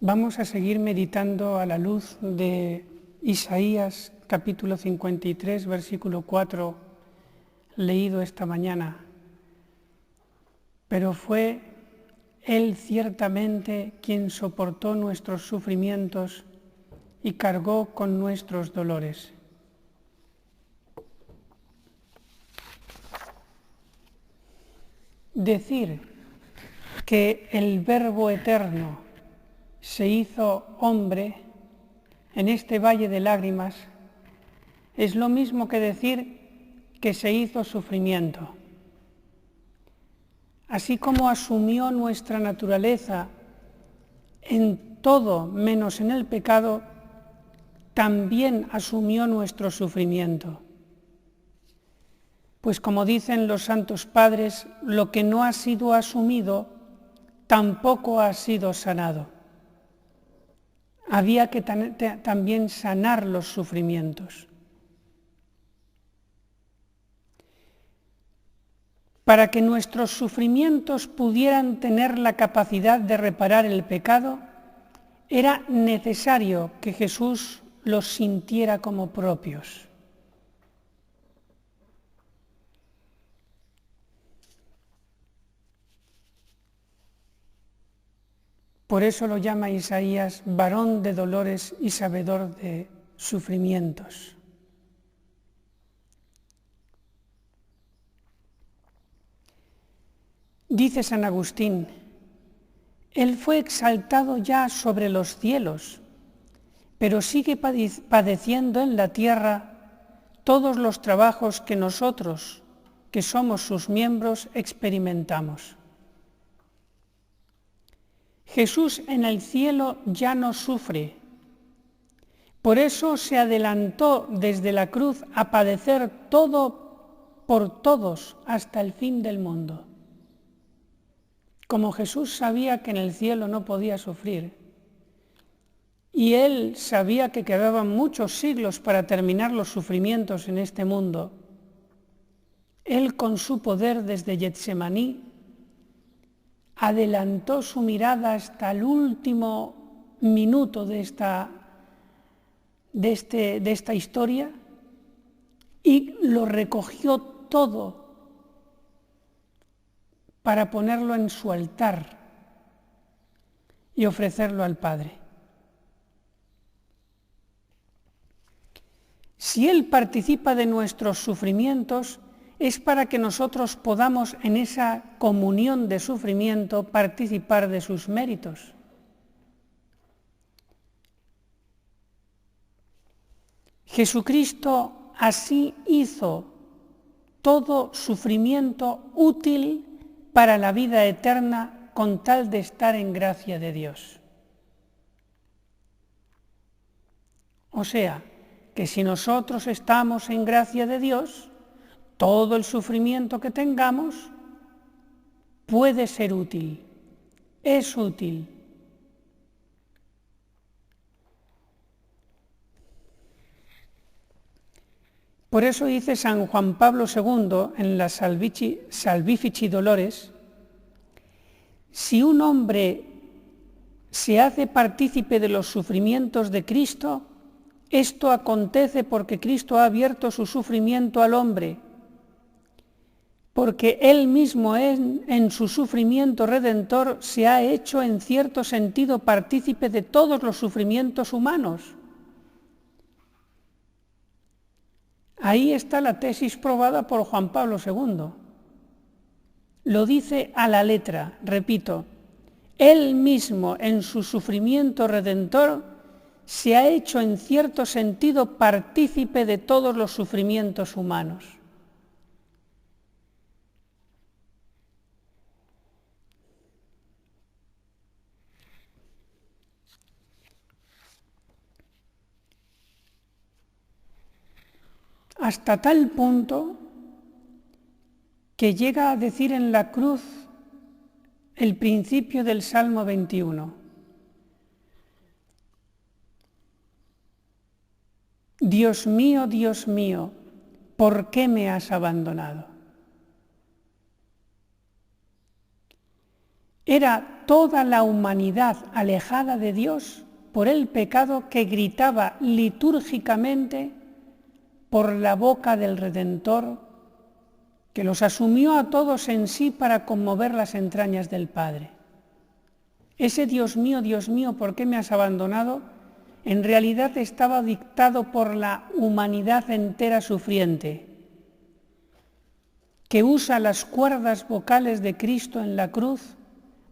Vamos a seguir meditando a la luz de Isaías capítulo 53, versículo 4, leído esta mañana. Pero fue Él ciertamente quien soportó nuestros sufrimientos y cargó con nuestros dolores. Decir que el Verbo eterno se hizo hombre en este valle de lágrimas es lo mismo que decir que se hizo sufrimiento. Así como asumió nuestra naturaleza en todo menos en el pecado, también asumió nuestro sufrimiento. Pues como dicen los santos padres, lo que no ha sido asumido tampoco ha sido sanado. Había que también sanar los sufrimientos. Para que nuestros sufrimientos pudieran tener la capacidad de reparar el pecado, era necesario que Jesús los sintiera como propios. Por eso lo llama Isaías varón de dolores y sabedor de sufrimientos. Dice San Agustín, Él fue exaltado ya sobre los cielos, pero sigue padeciendo en la tierra todos los trabajos que nosotros, que somos sus miembros, experimentamos. Jesús en el cielo ya no sufre, por eso se adelantó desde la cruz a padecer todo por todos hasta el fin del mundo. Como Jesús sabía que en el cielo no podía sufrir, y Él sabía que quedaban muchos siglos para terminar los sufrimientos en este mundo, Él con su poder desde Getsemaní adelantó su mirada hasta el último minuto de esta historia y lo recogió todo para ponerlo en su altar y ofrecerlo al Padre. Si Él participa de nuestros sufrimientos, es para que nosotros podamos en esa comunión de sufrimiento participar de sus méritos. Jesucristo así hizo todo sufrimiento útil para la vida eterna con tal de estar en gracia de Dios. O sea, que si nosotros estamos en gracia de Dios, todo el sufrimiento que tengamos puede ser útil, es útil. Por eso dice San Juan Pablo II en la Salvifici Dolores, si un hombre se hace partícipe de los sufrimientos de Cristo, esto acontece porque Cristo ha abierto su sufrimiento al hombre, porque Él mismo en su sufrimiento redentor se ha hecho en cierto sentido partícipe de todos los sufrimientos humanos. Ahí está la tesis probada por Juan Pablo II. Lo dice a la letra, repito, Él mismo en su sufrimiento redentor se ha hecho en cierto sentido partícipe de todos los sufrimientos humanos. Hasta tal punto que llega a decir en la cruz el principio del Salmo 21. Dios mío, ¿por qué me has abandonado? Era toda la humanidad alejada de Dios por el pecado que gritaba litúrgicamente por la boca del Redentor, que los asumió a todos en sí para conmover las entrañas del Padre. Ese Dios mío, ¿por qué me has abandonado?, en realidad estaba dictado por la humanidad entera sufriente, que usa las cuerdas vocales de Cristo en la cruz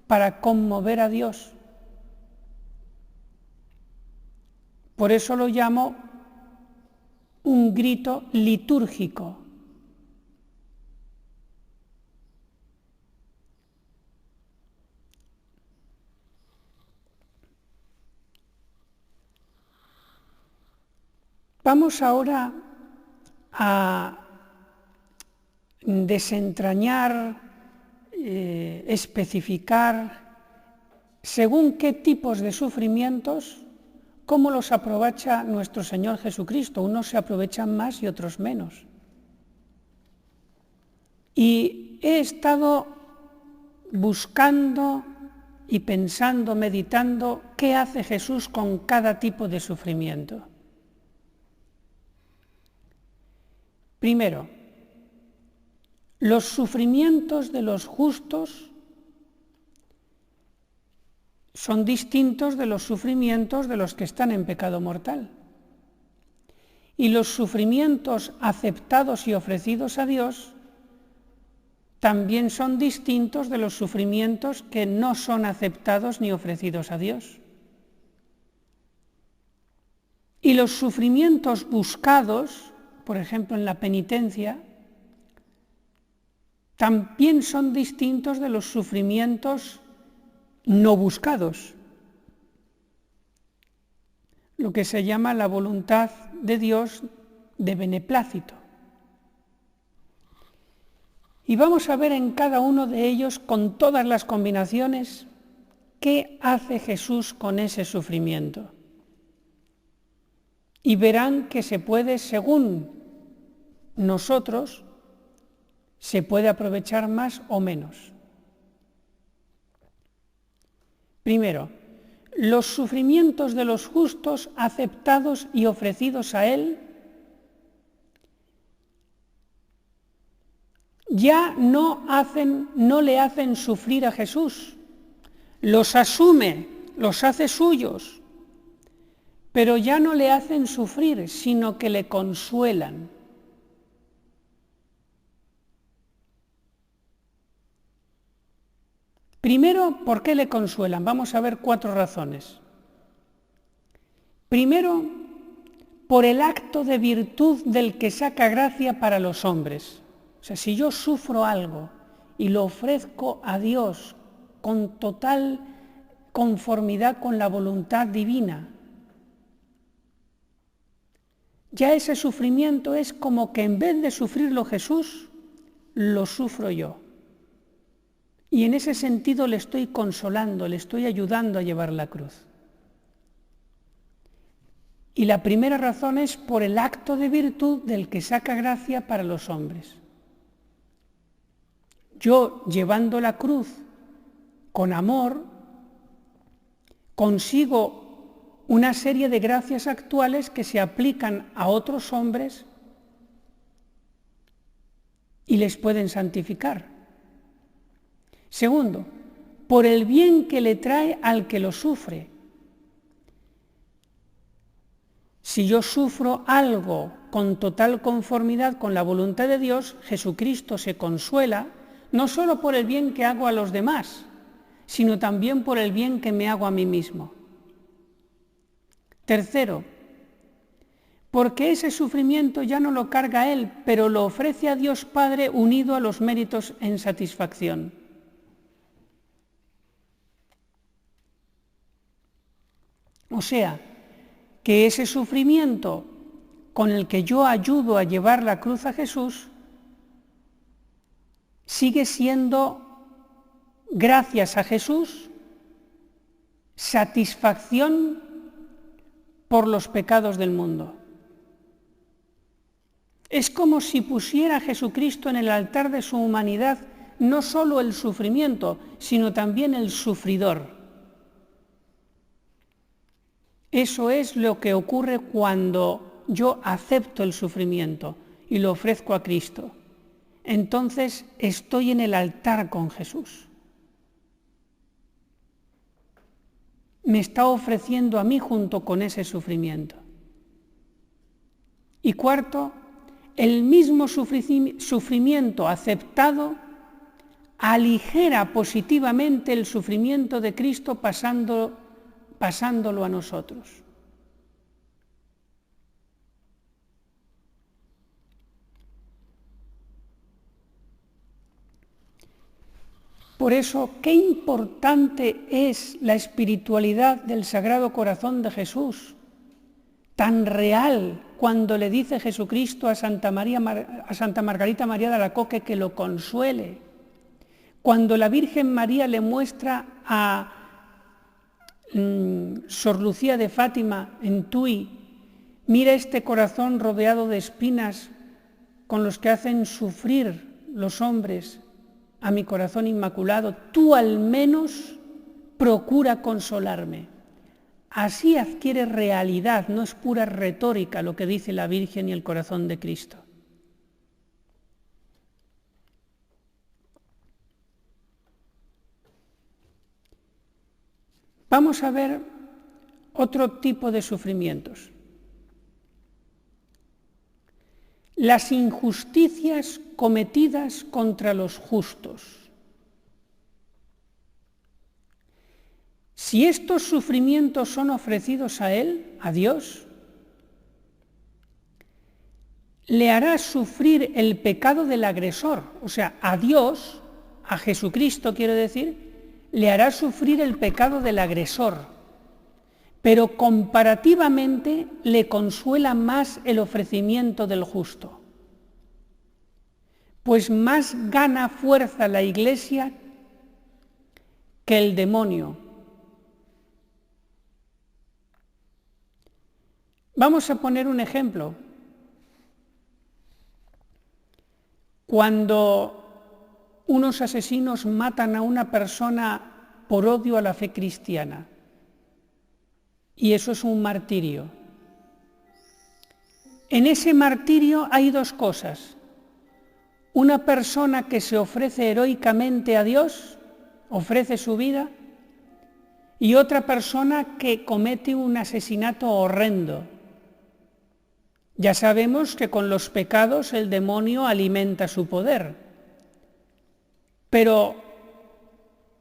para conmover a Dios. Por eso lo llamo un grito litúrgico. Vamos ahora a desentrañar, especificar según qué tipos de sufrimientos, cómo los aprovecha nuestro Señor Jesucristo. Unos se aprovechan más y otros menos. Y he estado buscando y pensando, meditando, qué hace Jesús con cada tipo de sufrimiento. Primero, los sufrimientos de los justos son distintos de los sufrimientos de los que están en pecado mortal. Y los sufrimientos aceptados y ofrecidos a Dios también son distintos de los sufrimientos que no son aceptados ni ofrecidos a Dios. Y los sufrimientos buscados, por ejemplo en la penitencia, también son distintos de los sufrimientos no buscados, lo que se llama la voluntad de Dios de beneplácito. Y vamos a ver en cada uno de ellos, con todas las combinaciones, qué hace Jesús con ese sufrimiento. Y verán que se puede, según nosotros, se puede aprovechar más o menos. Primero, los sufrimientos de los justos aceptados y ofrecidos a Él ya no le hacen sufrir a Jesús, los asume, los hace suyos, pero ya no le hacen sufrir, sino que le consuelan. Primero, ¿por qué le consuelan? Vamos a ver 4 razones. Primero, por el acto de virtud del que saca gracia para los hombres. O sea, si yo sufro algo y lo ofrezco a Dios con total conformidad con la voluntad divina, ya ese sufrimiento es como que en vez de sufrirlo Jesús, lo sufro yo. Y en ese sentido le estoy consolando, le estoy ayudando a llevar la cruz. Y la primera razón es por el acto de virtud del que saca gracia para los hombres. Yo, llevando la cruz con amor, consigo una serie de gracias actuales que se aplican a otros hombres y les pueden santificar. Segundo, por el bien que le trae al que lo sufre. Si yo sufro algo con total conformidad con la voluntad de Dios, Jesucristo se consuela no solo por el bien que hago a los demás, sino también por el bien que me hago a mí mismo. Tercero, porque ese sufrimiento ya no lo carga Él, pero lo ofrece a Dios Padre unido a los méritos en satisfacción. O sea, que ese sufrimiento con el que yo ayudo a llevar la cruz a Jesús sigue siendo, gracias a Jesús, satisfacción por los pecados del mundo. Es como si pusiera a Jesucristo en el altar de su humanidad no solo el sufrimiento, sino también el sufridor. Eso es lo que ocurre cuando yo acepto el sufrimiento y lo ofrezco a Cristo. Entonces estoy en el altar con Jesús. Me está ofreciendo a mí junto con ese sufrimiento. Y cuarto, el mismo sufrimiento aceptado aligera positivamente el sufrimiento de Cristo pasándolo a nosotros. Por eso, qué importante es la espiritualidad del Sagrado Corazón de Jesús, tan real cuando le dice Jesucristo a Santa Margarita María de Alacoque que lo consuele, cuando la Virgen María le muestra a Sor Lucía de Fátima en Tui, mira este corazón rodeado de espinas con los que hacen sufrir los hombres a mi corazón inmaculado, tú al menos procura consolarme. Así adquiere realidad, no es pura retórica lo que dice la Virgen y el corazón de Cristo. Vamos a ver otro tipo de sufrimientos. Las injusticias cometidas contra los justos. Si estos sufrimientos son ofrecidos a Él, a Dios, le hará sufrir el pecado del agresor, o sea, a Dios, a Jesucristo quiero decir, le hará sufrir el pecado del agresor, pero comparativamente le consuela más el ofrecimiento del justo, pues más gana fuerza la Iglesia que el demonio. Vamos a poner un ejemplo. Cuando unos asesinos matan a una persona por odio a la fe cristiana, y eso es un martirio. En ese martirio hay dos cosas. Una persona que se ofrece heroicamente a Dios, ofrece su vida, y otra persona que comete un asesinato horrendo. Ya sabemos que con los pecados el demonio alimenta su poder, pero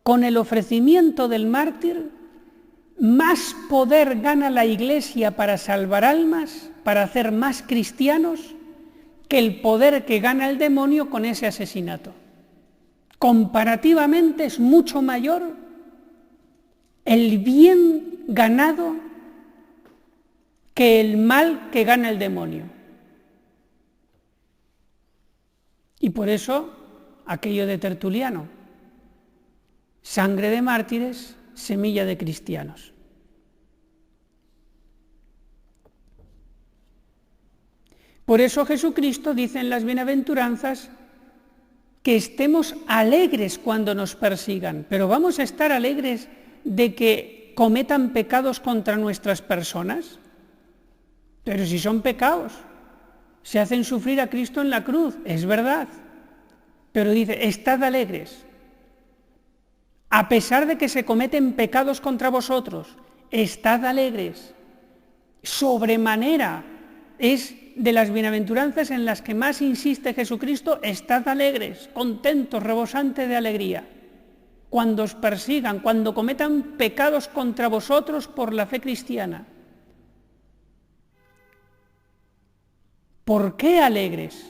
con el ofrecimiento del mártir, más poder gana la Iglesia para salvar almas, para hacer más cristianos, que el poder que gana el demonio con ese asesinato. Comparativamente es mucho mayor el bien ganado que el mal que gana el demonio. Y por eso, aquello de Tertuliano, sangre de mártires, semilla de cristianos. Por eso Jesucristo dice en las bienaventuranzas que estemos alegres cuando nos persigan, pero ¿vamos a estar alegres de que cometan pecados contra nuestras personas? Pero si son pecados, se hacen sufrir a Cristo en la cruz, es verdad. Pero dice, estad alegres. A pesar de que se cometen pecados contra vosotros, estad alegres. Sobremanera es de las bienaventuranzas en las que más insiste Jesucristo, estad alegres, contentos, rebosantes de alegría. Cuando os persigan, cuando cometan pecados contra vosotros por la fe cristiana. ¿Por qué alegres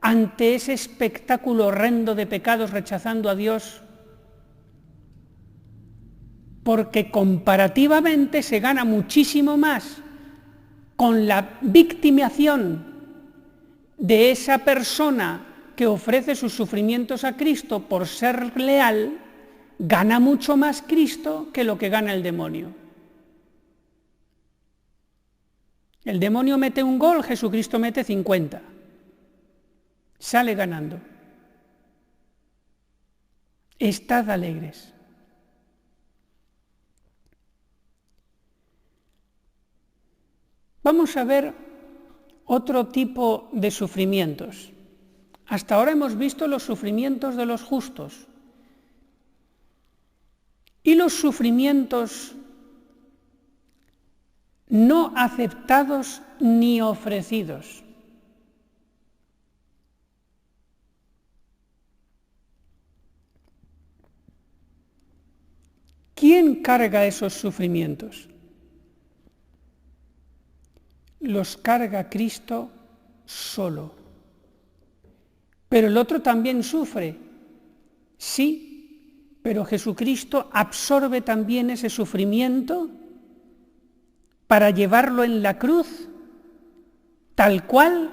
ante ese espectáculo horrendo de pecados rechazando a Dios? Porque comparativamente se gana muchísimo más con la victimización de esa persona que ofrece sus sufrimientos a Cristo por ser leal, gana mucho más Cristo que lo que gana el demonio. El demonio mete un gol, Jesucristo mete 50. Sale ganando. Estad alegres. Vamos a ver otro tipo de sufrimientos. Hasta ahora hemos visto los sufrimientos de los justos y los sufrimientos no aceptados ni ofrecidos. ¿Quién carga esos sufrimientos? Los carga Cristo solo. Pero el otro también sufre, sí, pero Jesucristo absorbe también ese sufrimiento para llevarlo en la cruz, tal cual,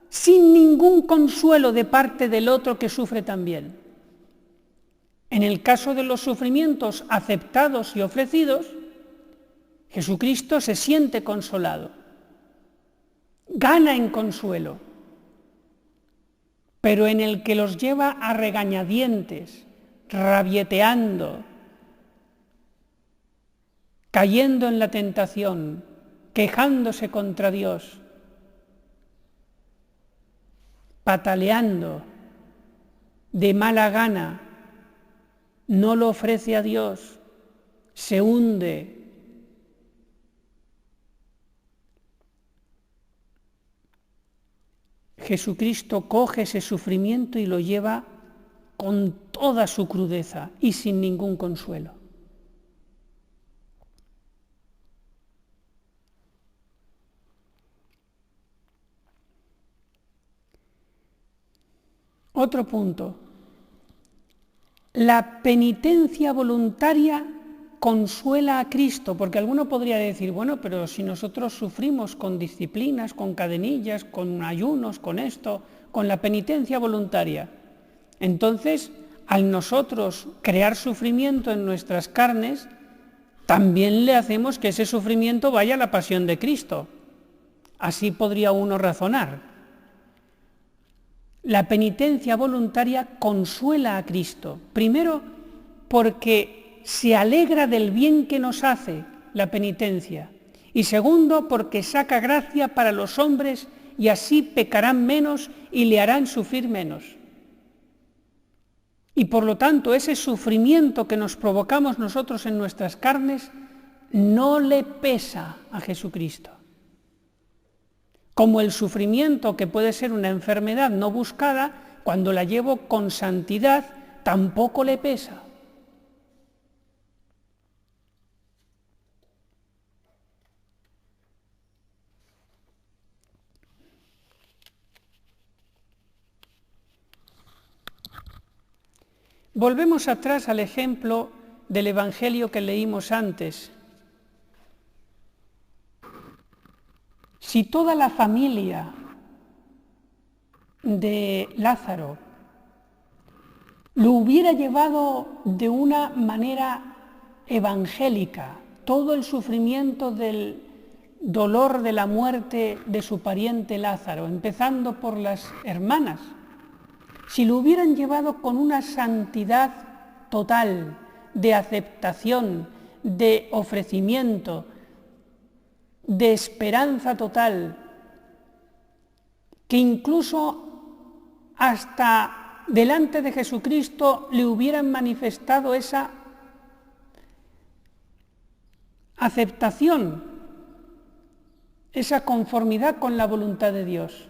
sin ningún consuelo de parte del otro que sufre también. En el caso de los sufrimientos aceptados y ofrecidos, Jesucristo se siente consolado, gana en consuelo, pero en el que los lleva a regañadientes, rabieteando, cayendo en la tentación, quejándose contra Dios, pataleando, de mala gana, no lo ofrece a Dios, se hunde. Jesucristo coge ese sufrimiento y lo lleva con toda su crudeza y sin ningún consuelo. Otro punto. La penitencia voluntaria consuela a Cristo, porque alguno podría decir, bueno, pero si nosotros sufrimos con disciplinas, con cadenillas, con ayunos, con esto, con la penitencia voluntaria, entonces, al nosotros crear sufrimiento en nuestras carnes, también le hacemos que ese sufrimiento vaya a la pasión de Cristo. Así podría uno razonar. La penitencia voluntaria consuela a Cristo, primero porque se alegra del bien que nos hace la penitencia, y segundo porque saca gracia para los hombres y así pecarán menos y le harán sufrir menos. Y por lo tanto ese sufrimiento que nos provocamos nosotros en nuestras carnes no le pesa a Jesucristo. Como el sufrimiento que puede ser una enfermedad no buscada, cuando la llevo con santidad, tampoco le pesa. Volvemos atrás al ejemplo del Evangelio que leímos antes. Si toda la familia de Lázaro lo hubiera llevado de una manera evangélica, todo el sufrimiento del dolor de la muerte de su pariente Lázaro, empezando por las hermanas, si lo hubieran llevado con una santidad total, de aceptación, de ofrecimiento, de esperanza total, que incluso hasta delante de Jesucristo le hubieran manifestado esa aceptación, esa conformidad con la voluntad de Dios.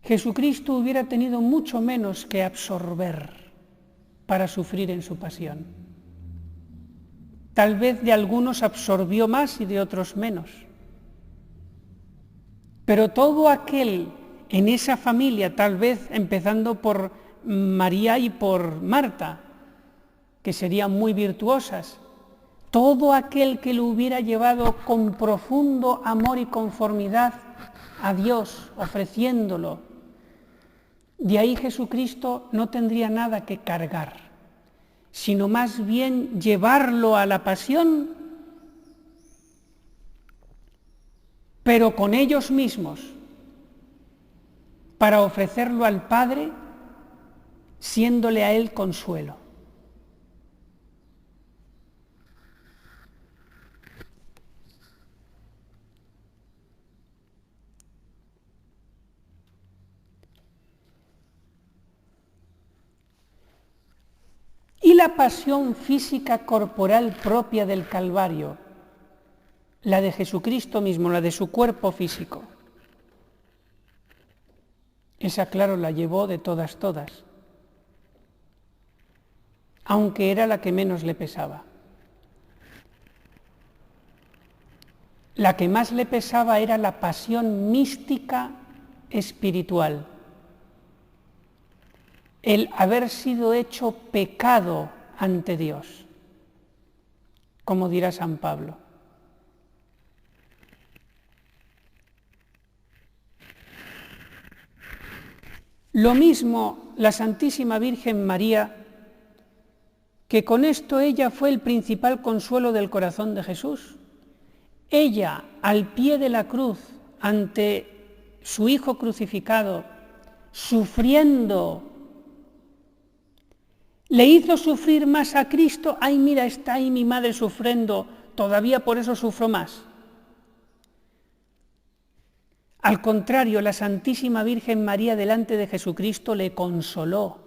Jesucristo hubiera tenido mucho menos que absorber para sufrir en su pasión. Tal vez de algunos absorbió más y de otros menos. Pero todo aquel en esa familia, tal vez empezando por María y por Marta, que serían muy virtuosas, todo aquel que lo hubiera llevado con profundo amor y conformidad a Dios, ofreciéndolo, de ahí Jesucristo no tendría nada que cargar, sino más bien llevarlo a la pasión, pero con ellos mismos, para ofrecerlo al Padre, siéndole a Él consuelo. Y la pasión física corporal propia del Calvario, la de Jesucristo mismo, la de su cuerpo físico. Esa, claro, la llevó de todas, aunque era la que menos le pesaba. La que más le pesaba era la pasión mística espiritual, el haber sido hecho pecado ante Dios, como dirá San Pablo. Lo mismo la Santísima Virgen María, que con esto ella fue el principal consuelo del corazón de Jesús. Ella, al pie de la cruz, ante su Hijo crucificado, sufriendo, le hizo sufrir más a Cristo. Ay, mira, está ahí mi madre sufriendo, todavía por eso sufro más. Al contrario, la Santísima Virgen María delante de Jesucristo le consoló.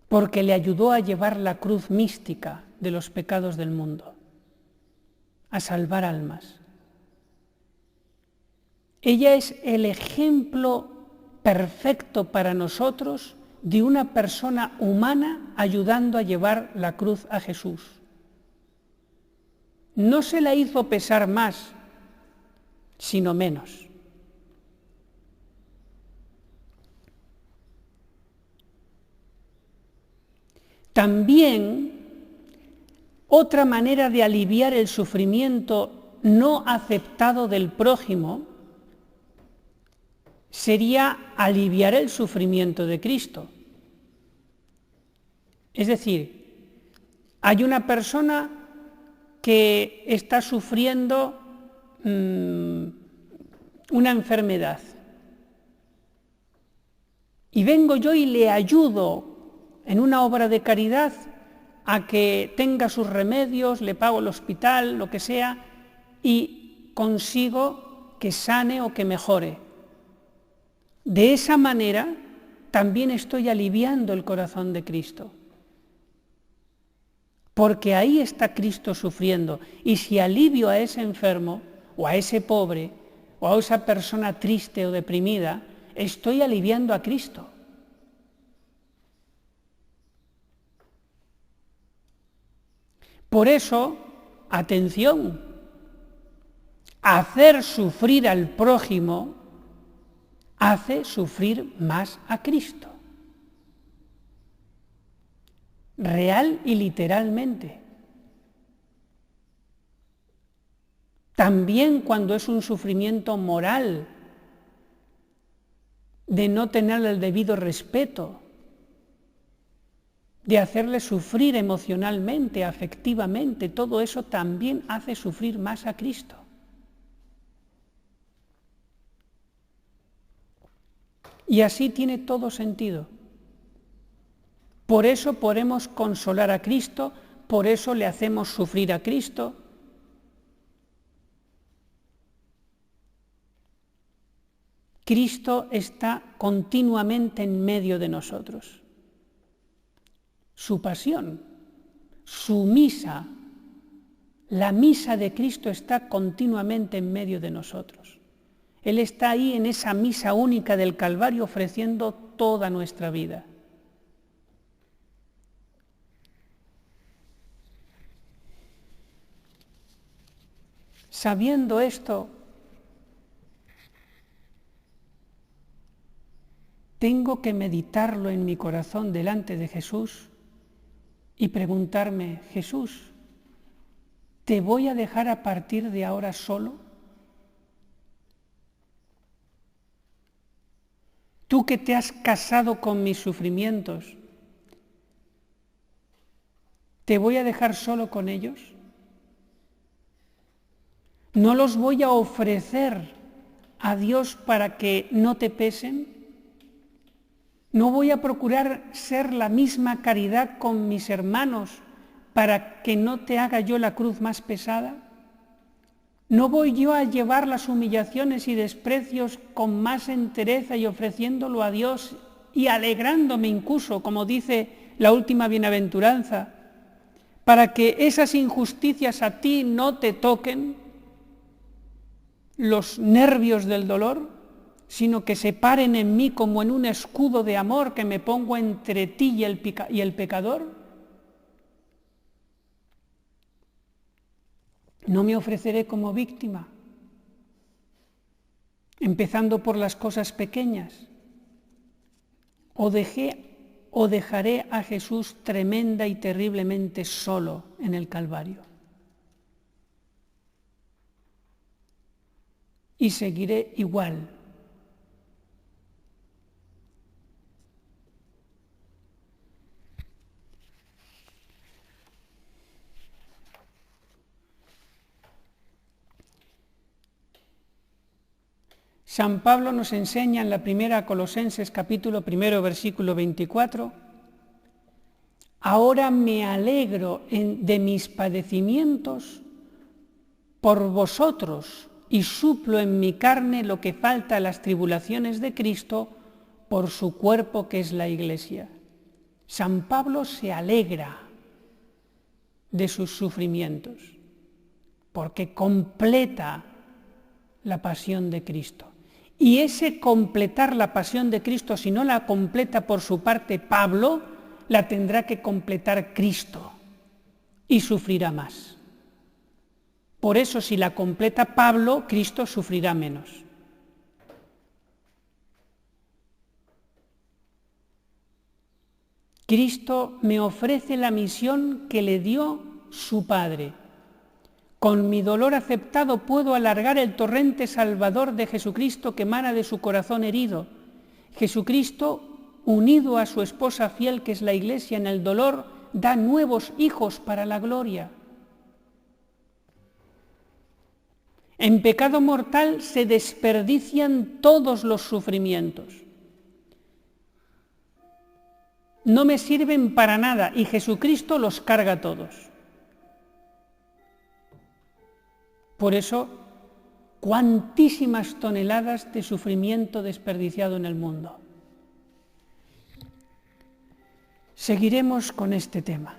Porque le ayudó a llevar la cruz mística de los pecados del mundo, a salvar almas. Ella es el ejemplo perfecto para nosotros de una persona humana ayudando a llevar la cruz a Jesús. No se la hizo pesar más, sino menos. También otra manera de aliviar el sufrimiento no aceptado del prójimo sería aliviar el sufrimiento de Cristo. Es decir, hay una persona que está sufriendo una enfermedad y vengo yo y le ayudo en una obra de caridad a que tenga sus remedios, le pago el hospital, lo que sea, y consigo que sane o que mejore. De esa manera también estoy aliviando el corazón de Cristo. Porque ahí está Cristo sufriendo. Y si alivio a ese enfermo, o a ese pobre, o a esa persona triste o deprimida, estoy aliviando a Cristo. Por eso, atención, hacer sufrir al prójimo hace sufrir más a Cristo. Real y literalmente. También cuando es un sufrimiento moral, de no tener el debido respeto, de hacerle sufrir emocionalmente, afectivamente, todo eso también hace sufrir más a Cristo. Y así tiene todo sentido. Por eso podemos consolar a Cristo, por eso le hacemos sufrir a Cristo. Cristo está continuamente en medio de nosotros. Su pasión, su misa, la misa de Cristo está continuamente en medio de nosotros. Él está ahí en esa misa única del Calvario ofreciendo toda nuestra vida. Sabiendo esto, tengo que meditarlo en mi corazón delante de Jesús y preguntarme, Jesús, ¿te voy a dejar a partir de ahora solo? Tú que te has casado con mis sufrimientos, ¿te voy a dejar solo con ellos? ¿No los voy a ofrecer a Dios para que no te pesen? ¿No voy a procurar ser la misma caridad con mis hermanos para que no te haga yo la cruz más pesada? ¿No voy yo a llevar las humillaciones y desprecios con más entereza y ofreciéndolo a Dios y alegrándome incluso, como dice la última bienaventuranza, para que esas injusticias a ti no te toquen los nervios del dolor, sino que se paren en mí como en un escudo de amor que me pongo entre ti y el pecador? No me ofreceré como víctima, empezando por las cosas pequeñas, o dejaré a Jesús tremenda y terriblemente solo en el Calvario. Y seguiré igual. San Pablo nos enseña en la primera Colosenses capítulo 1, versículo 24, ahora me alegro de mis padecimientos por vosotros y suplo en mi carne lo que falta a las tribulaciones de Cristo por su cuerpo que es la Iglesia. San Pablo se alegra de sus sufrimientos porque completa la pasión de Cristo. Y ese completar la pasión de Cristo, si no la completa por su parte Pablo, la tendrá que completar Cristo y sufrirá más. Por eso, si la completa Pablo, Cristo sufrirá menos. Cristo me ofrece la misión que le dio su Padre. Con mi dolor aceptado puedo alargar el torrente salvador de Jesucristo que emana de su corazón herido. Jesucristo, unido a su esposa fiel que es la Iglesia en el dolor, da nuevos hijos para la gloria. En pecado mortal se desperdician todos los sufrimientos. No me sirven para nada y Jesucristo los carga todos. Por eso, cuantísimas toneladas de sufrimiento desperdiciado en el mundo. Seguiremos con este tema.